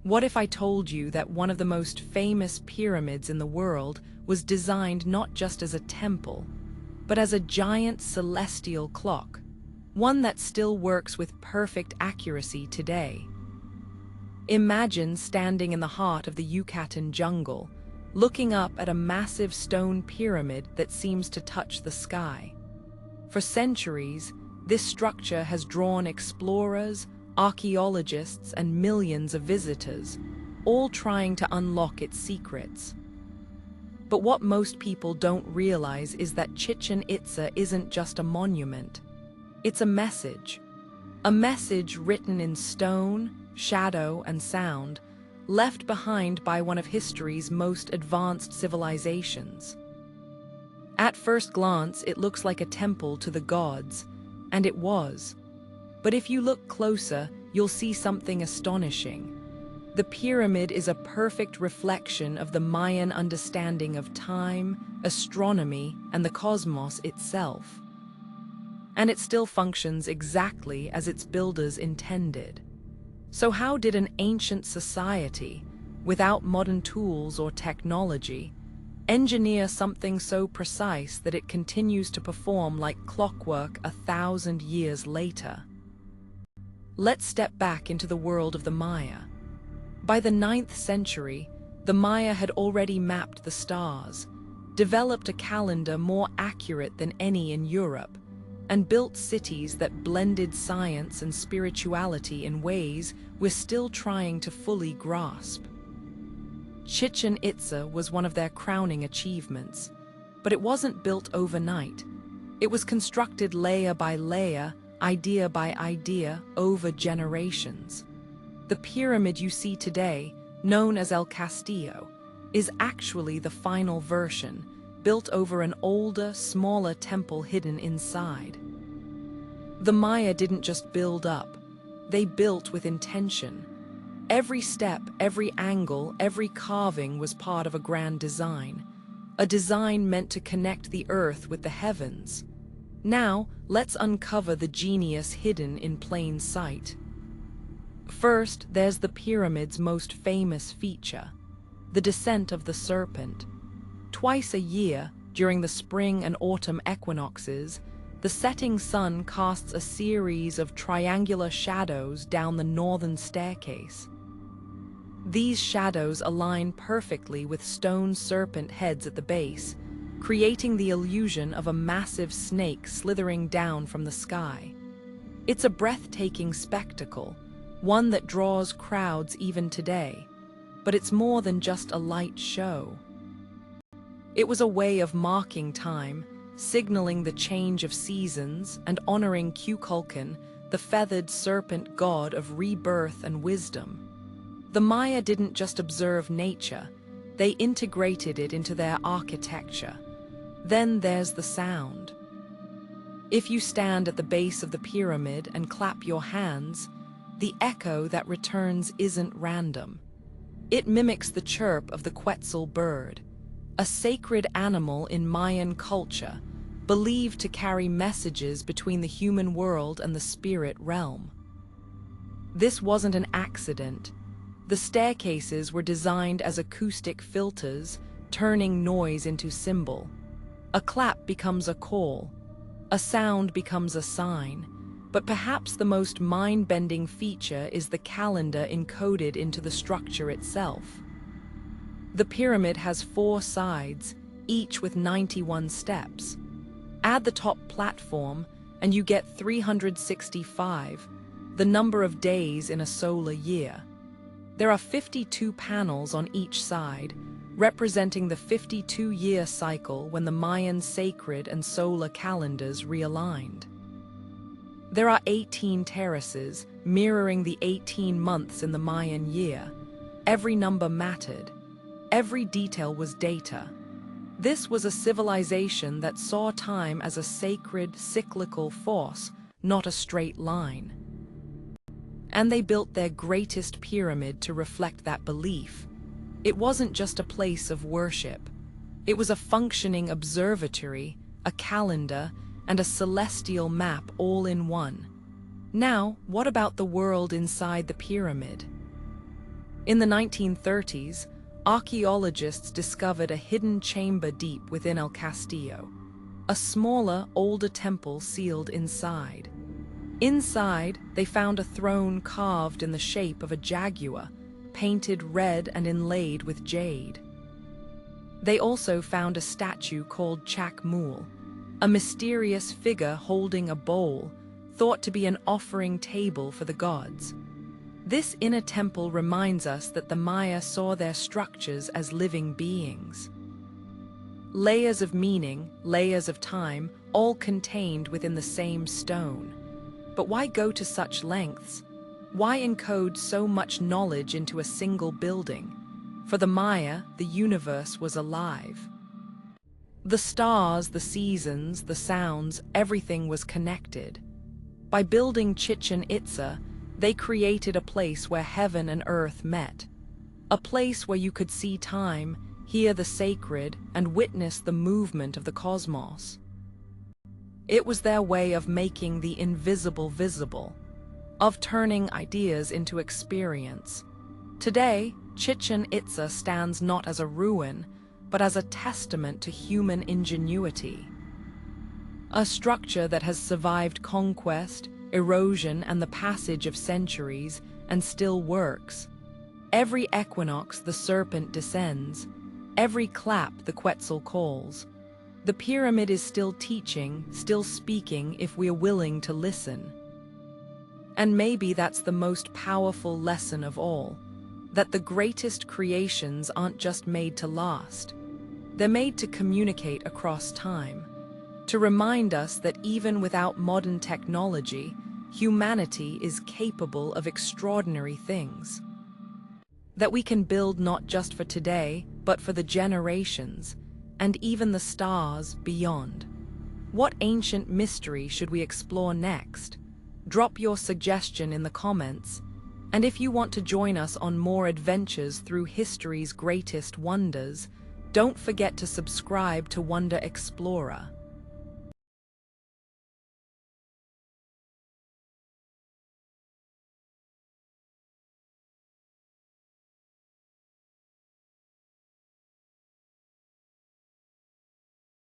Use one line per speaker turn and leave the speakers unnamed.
What if I told you that one of the most famous pyramids in the world was designed not just as a temple, but as a giant celestial clock, one that still works with perfect accuracy today? Imagine standing in the heart of the Yucatan jungle, looking up at a massive stone pyramid that seems to touch the sky. For centuries, this structure has drawn explorers, archaeologists, and millions of visitors, all trying to unlock its secrets. But what most people don't realize is that Chichen Itza isn't just a monument. It's a message written in stone, shadow, and sound, left behind by one of history's most advanced civilizations. At first glance, it looks like a temple to the gods, and it was. But if you look closer, you'll see something astonishing. The pyramid is a perfect reflection of the Mayan understanding of time, astronomy, and the cosmos itself. And it still functions exactly as its builders intended. So how did an ancient society, without modern tools or technology, engineer something so precise that it continues to perform like clockwork 1,000 years later? Let's step back into the world of the Maya. By the 9th century, the Maya had already mapped the stars, developed a calendar more accurate than any in Europe, and built cities that blended science and spirituality in ways we're still trying to fully grasp. Chichen Itza was one of their crowning achievements, but it wasn't built overnight. It was constructed layer by layer, idea by idea, over generations. The pyramid you see today, known as El Castillo, is actually the final version, built over an older, smaller temple hidden inside. The Maya didn't just build up, they built with intention. Every step, every angle, every carving was part of a grand design, a design meant to connect the earth with the heavens. Now, let's uncover the genius hidden in plain sight. First, there's the pyramid's most famous feature, the descent of the serpent. Twice a year, during the spring and autumn equinoxes, the setting sun casts a series of triangular shadows down the northern staircase. These shadows align perfectly with stone serpent heads at the base, creating the illusion of a massive snake slithering down from the sky. It's a breathtaking spectacle, one that draws crowds even today, but it's more than just a light show. It was a way of marking time, signaling the change of seasons and honoring Kukulkan, the feathered serpent god of rebirth and wisdom. The Maya didn't just observe nature, they integrated it into their architecture. Then there's the sound. If you stand at the base of the pyramid and clap your hands, the echo that returns isn't random. It mimics the chirp of the Quetzal bird, a sacred animal in Mayan culture, believed to carry messages between the human world and the spirit realm. This wasn't an accident. The staircases were designed as acoustic filters, turning noise into symbol. A clap becomes a call, a sound becomes a sign, but perhaps the most mind-bending feature is the calendar encoded into the structure itself. The pyramid has 4 sides, each with 91 steps. Add the top platform, and you get 365, the number of days in a solar year. There are 52 panels on each side, representing the 52-year cycle when the Mayan sacred and solar calendars realigned. There are 18 terraces, mirroring the 18 months in the Mayan year. Every number mattered. Every detail was data. This was a civilization that saw time as a sacred, cyclical force, not a straight line. And they built their greatest pyramid to reflect that belief. It wasn't just a place of worship. It was a functioning observatory, a calendar, and a celestial map all in one. Now, what about the world inside the pyramid? In the 1930s, archaeologists discovered a hidden chamber deep within El Castillo, a smaller, older temple sealed inside. Inside, they found a throne carved in the shape of a jaguar, painted red and inlaid with jade. They also found a statue called Chak Mul, a mysterious figure holding a bowl, thought to be an offering table for the gods. This inner temple reminds us that the Maya saw their structures as living beings. Layers of meaning, layers of time, all contained within the same stone. But why go to such lengths? Why encode so much knowledge into a single building? For the Maya, the universe was alive. The stars, the seasons, the sounds, everything was connected. By building Chichen Itza, they created a place where heaven and earth met. A place where you could see time, hear the sacred, and witness the movement of the cosmos. It was their way of making the invisible visible, of turning ideas into experience. Today, Chichen Itza stands not as a ruin, but as a testament to human ingenuity. A structure that has survived conquest, erosion, and the passage of centuries, and still works. Every equinox the serpent descends, every clap the Quetzal calls. The pyramid is still teaching, still speaking if we are willing to listen. And maybe that's the most powerful lesson of all, that the greatest creations aren't just made to last. They're made to communicate across time, to remind us that even without modern technology, humanity is capable of extraordinary things. That we can build not just for today, but for the generations, and even the stars beyond. What ancient mystery should we explore next? Drop your suggestion in the comments, and if you want to join us on more adventures through history's greatest wonders, don't forget to subscribe to Wonder Explorer.